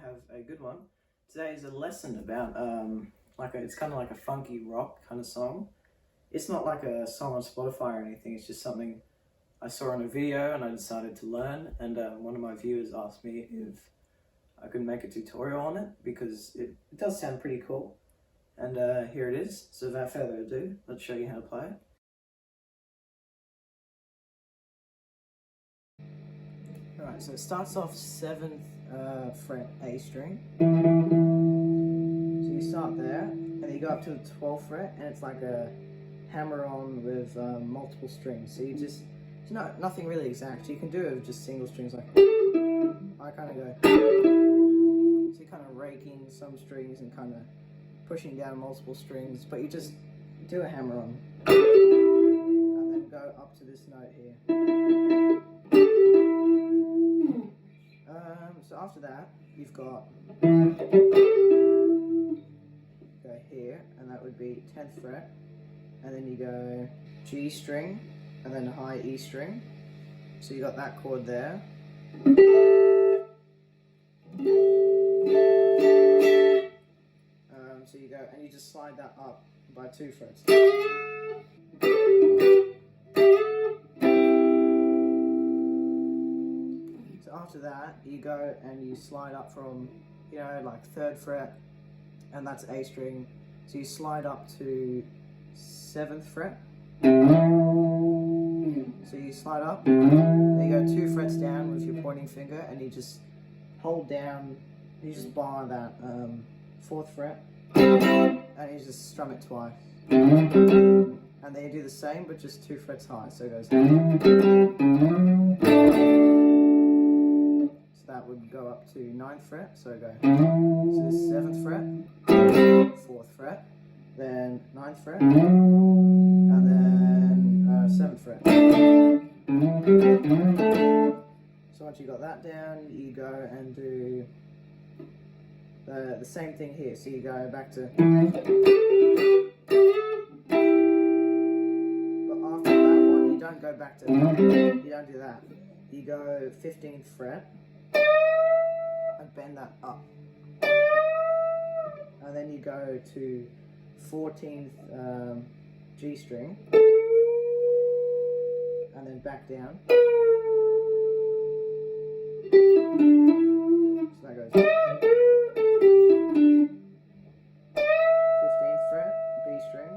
have a good one. Today is a lesson about it's kind of like a funky rock kind of song. It's not like a song on Spotify or anything. It's just something I saw on a video and I decided to learn. And one of my viewers asked me if I could make a tutorial on it because it does sound pretty cool. And here it is. So without further ado, let's show you how to play it. Alright, so it starts off 7th fret A string. So you start there, and then you go up to the 12th fret, and it's like a hammer-on with multiple strings. So you just, nothing really exact. You can do it with just single strings, like I kind of go. So you're kind of raking some strings and kind of pushing down multiple strings, but you just do a hammer-on, and then go up to this note here. So after that, you've got go here, and that would be 10th fret, and then you go G string, and then high E string. So you got that chord there. So you go, and you just slide that up by 2 frets. After that, you go and you slide up from, like 3rd fret, and that's A string. So you slide up to 7th fret. So you slide up, then you go 2 frets down with your pointing finger, and you just hold down, you just bar that 4th fret, and you just strum it twice. And then you do the same, but just 2 frets high. So it goes. That would go up to 9th fret, so go. So this 7th fret, 4th fret, then 9th fret, and then 7th fret. So once you got that down, you go and do the same thing here. So you go back to. But after that one, you don't go back to. You don't do that. You go 15th fret. And bend that up, and then you go to 14th G string, and then back down. So that goes 15th fret, B string,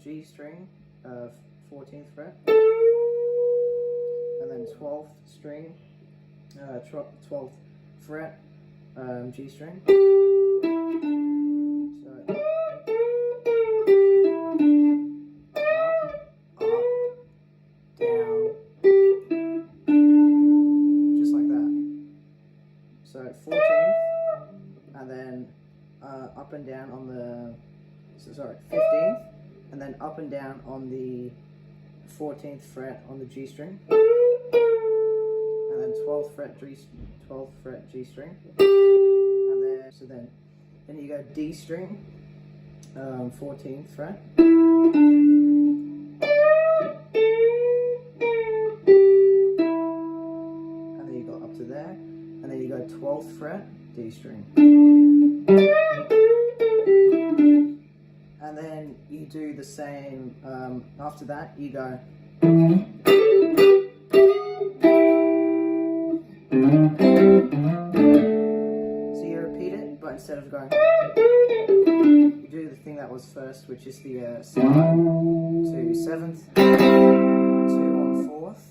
G string, 14th fret, and then 12th string, 12th fret, G string. So up, down, just like that. So 14th, and then up and down on the, 15th, and then up and down on the 14th fret on the G string. And then 12th fret G string, and then you go D string, 14th fret, and then you go up to there, and then you go 12th fret D string, and then you do the same. After that, you go. So you repeat it, but instead of going, you do the thing that was first, which is the slide to 7th, 2 on 4th.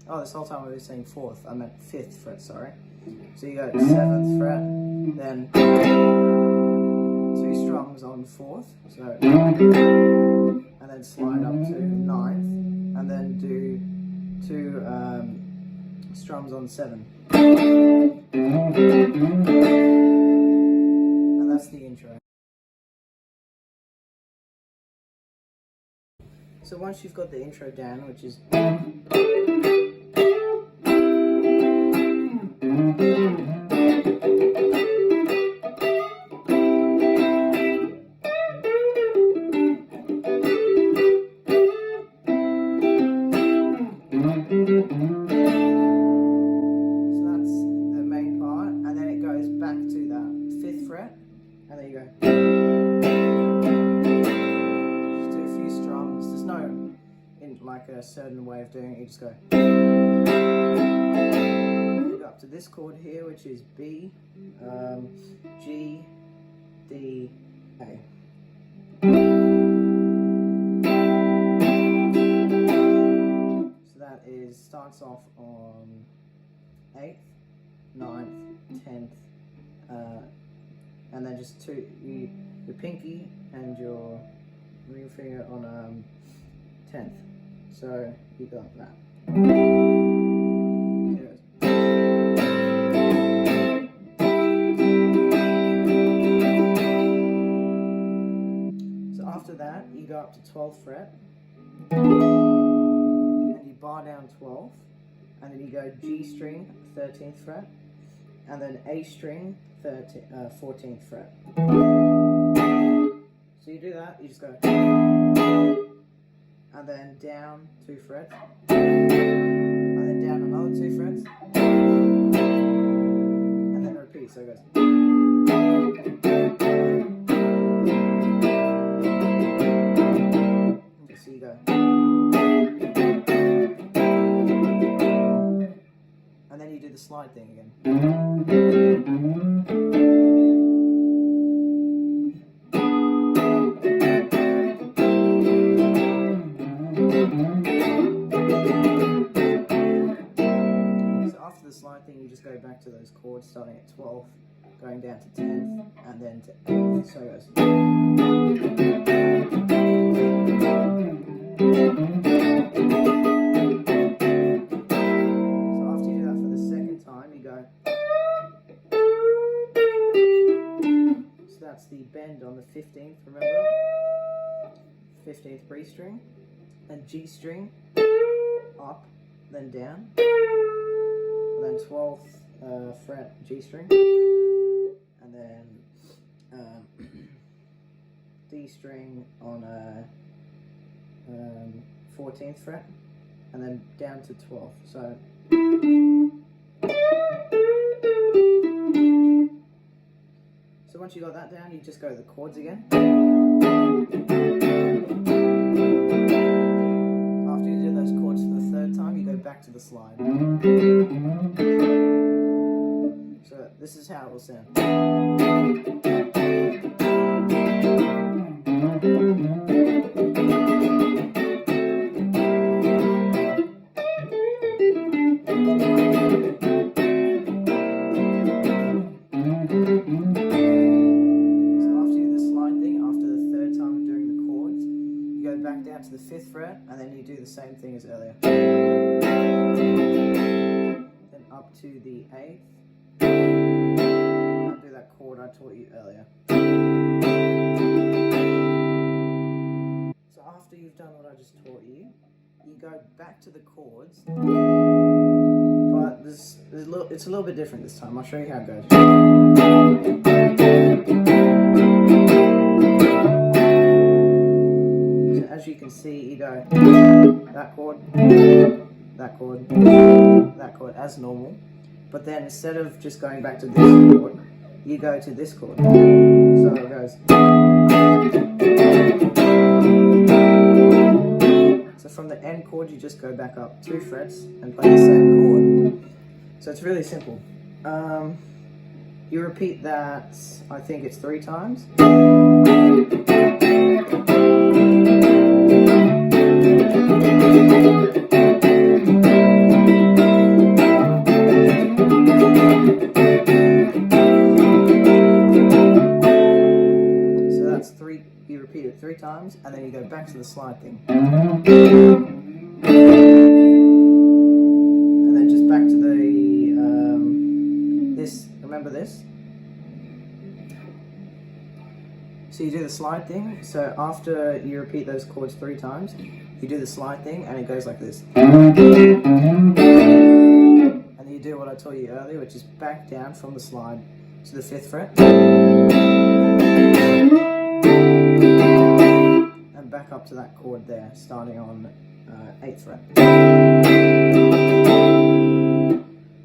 Oh, this whole time I was saying 4th, I meant 5th fret, sorry. So you go 7th fret, then 2 strums on 4th, so, and then slide up to 9th, and then do 2 strums on 7. And that's the intro. So once you've got the intro down, which is So that's the main part, and then it goes certain way of doing it. You just go. You go up to this chord here, which is B, G, D, A. So that starts off on 8th, 9th, 10th, and then just your pinky and your ring finger on 10th. So you got that. So after that, you go up to 12th fret, and you bar down 12th, and then you go G string, 13th fret, and then A string, 14th fret. So you do that, you just go, and then down 2 frets, and then down another 2 frets, and then repeat, so it goes. Okay, so you go. And then you do the slide thing again. You just go back to those chords starting at 12th, going down to 10th, and then to 8th, so it goes. So after you do that for the second time, you go. So that's the bend on the 15th, remember? 15th B string, and G string, up, then down. Then 12th fret G string, and then D string on 14th fret, and then down to 12th. So once you got that down, you just go to the chords again. After you do those chords for the third time, you go back to the slide. So this is how it will sound. To the 5th fret, and then you do the same thing as earlier. Then up to the 8th, and do that chord I taught you earlier. So after you've done what I just taught you, you go back to the chords, but it's a little bit different this time. I'll show you how it goes. As you can see, you go that chord, that chord, that chord as normal, but then instead of just going back to this chord, you go to this chord. So it goes. So from the end chord, you just go back up 2 frets and play the same chord. So it's really simple. You repeat that, I think it's 3 times. You repeat it 3 times, and then you go back to the slide thing. And then just back to the, this, remember this? So you do the slide thing, so after you repeat those chords 3 times, you do the slide thing, and it goes like this. And then you do what I taught you earlier, which is back down from the slide to the 5th fret. And back up to that chord there, starting on 8th fret.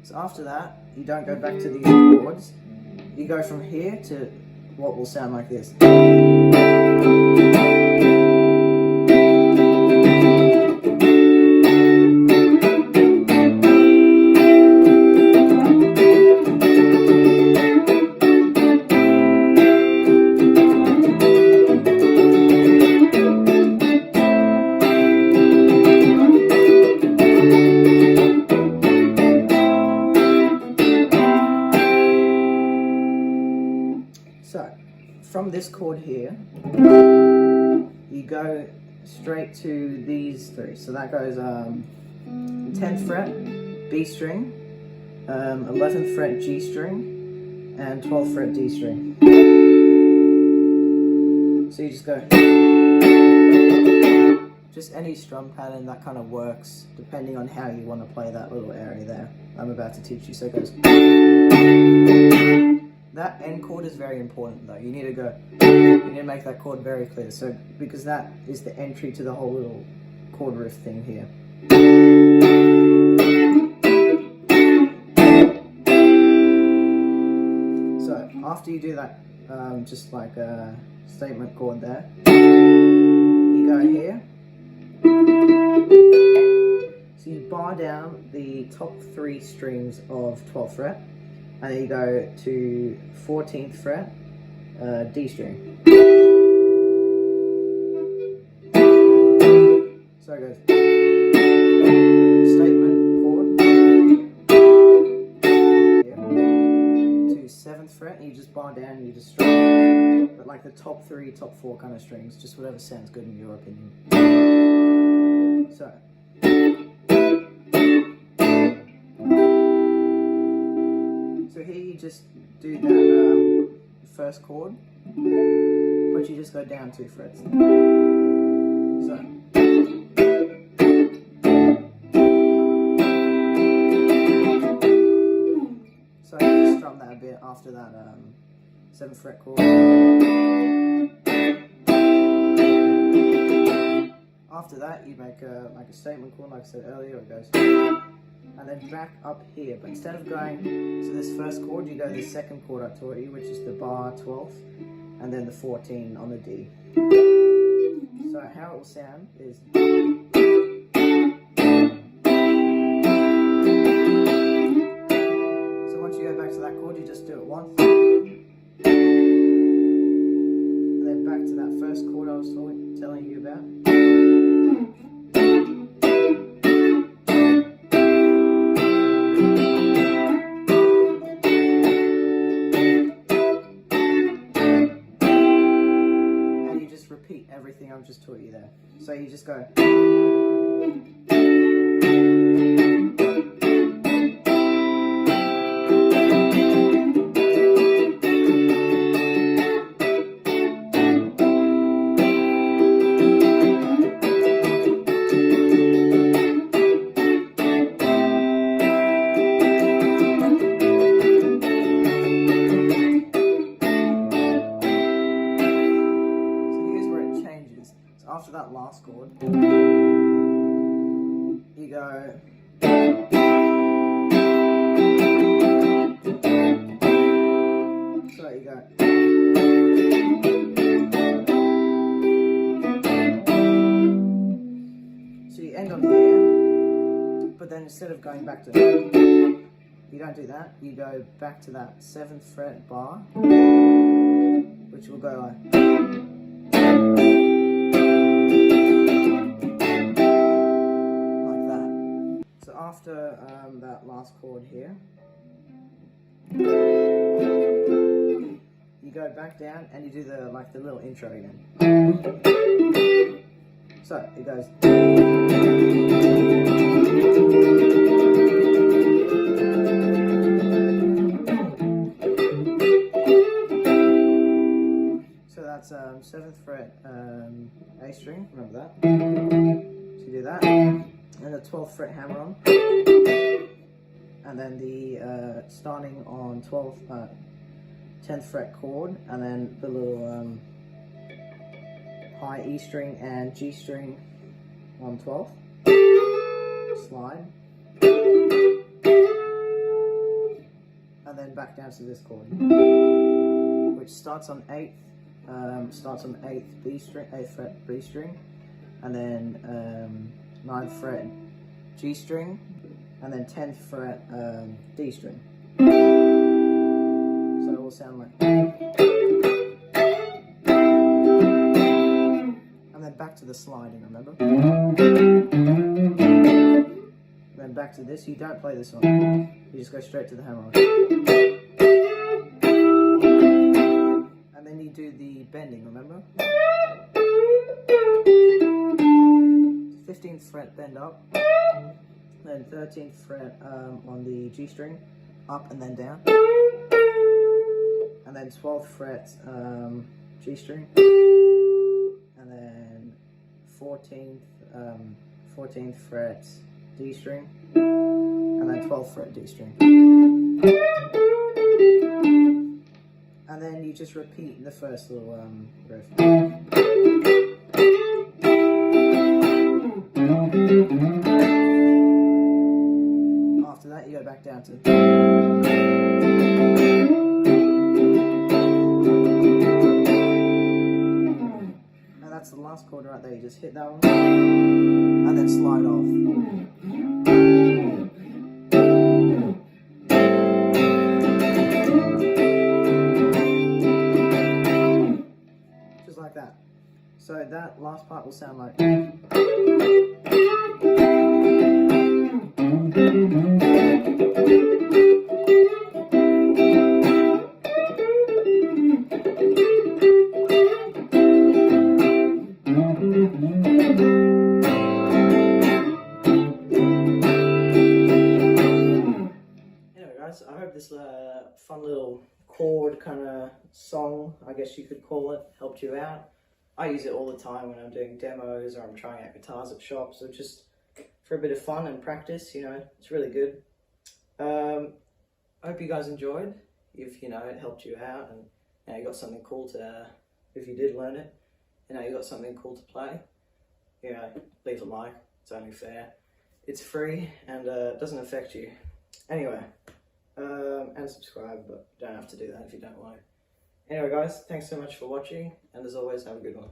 So after that, you don't go back to these chords, you go from here to what will sound like this. go straight to these three. So that goes 10th fret, B string, 11th fret, G string, and 12th fret, D string. So you just go, just any strum pattern that kind of works, depending on how you want to play that little area there. I'm about to teach you. So it goes. That end chord is very important though. You need to go, you need to make that chord very clear. So, because that is the entry to the whole little chord riff thing here. So, after you do that, just like a statement chord there, you go here. So you bar down the top 3 strings of 12th fret, and then you go to 14th fret, D string. So it goes statement chord to 7th fret, and you just bar down and you just strum, but like the top 3, top 4 kind of strings, just whatever sounds good in your opinion. So. So here you just do that first chord, but you just go down 2 frets. So you just strum that a bit after that 7th fret chord. After that, you make a statement chord, like I said earlier. It goes. And then back up here, but instead of going to this first chord, you go to the second chord I taught you, which is the bar 12th, and then the 14 on the D. So how it will sound is. So once you go back to that chord, you just do it once, and then back to that first chord I was telling you about. Repeat everything I've just taught you there. So you just go. After that last chord, you go. So you go. So you end on here, but then instead of going back to, you don't do that. You go back to that 7th fret bar, which will go like. After that last chord here, you go back down and you do the little intro again. So it goes. So that's 7th fret A string. Remember that. So you do that. And the 12th fret hammer on, and then the starting on 10th fret chord, and then the little high E string and G string on 12th, slide, and then back down to this chord, which starts on 8th, B string, 8th fret B string, and then 9th fret G string, and then 10th fret D string. So it will sound like. And then back to the sliding, remember? Then back to this. You don't play this one. You just go straight to the hammer on. And then you do the bending, remember? 15th fret bend up, then 13th fret on the G string, up and then down, and then 12th fret G string, and then 14th fret D string, and then 12th fret D string. And then you just repeat the first little riff. After that, you go back down to. And that's the last chord right there. You just hit that one, and then slide off. Like that. So that last part will sound like. Anyway guys, I hope this fun little chord kind of song, I guess you could call it, helped you out. I use it all the time when I'm doing demos or I'm trying out guitars at shops, or just for a bit of fun and practice, you know, it's really good. I hope you guys enjoyed. If, you know, it helped you out and you know, you got something cool to, if you did learn it, you know, you got something cool to play, you know, leave a like, it's only fair. It's free and it doesn't affect you. Anyway. And subscribe, but you don't have to do that if you don't want to. Anyway guys, thanks so much for watching, and as always, have a good one.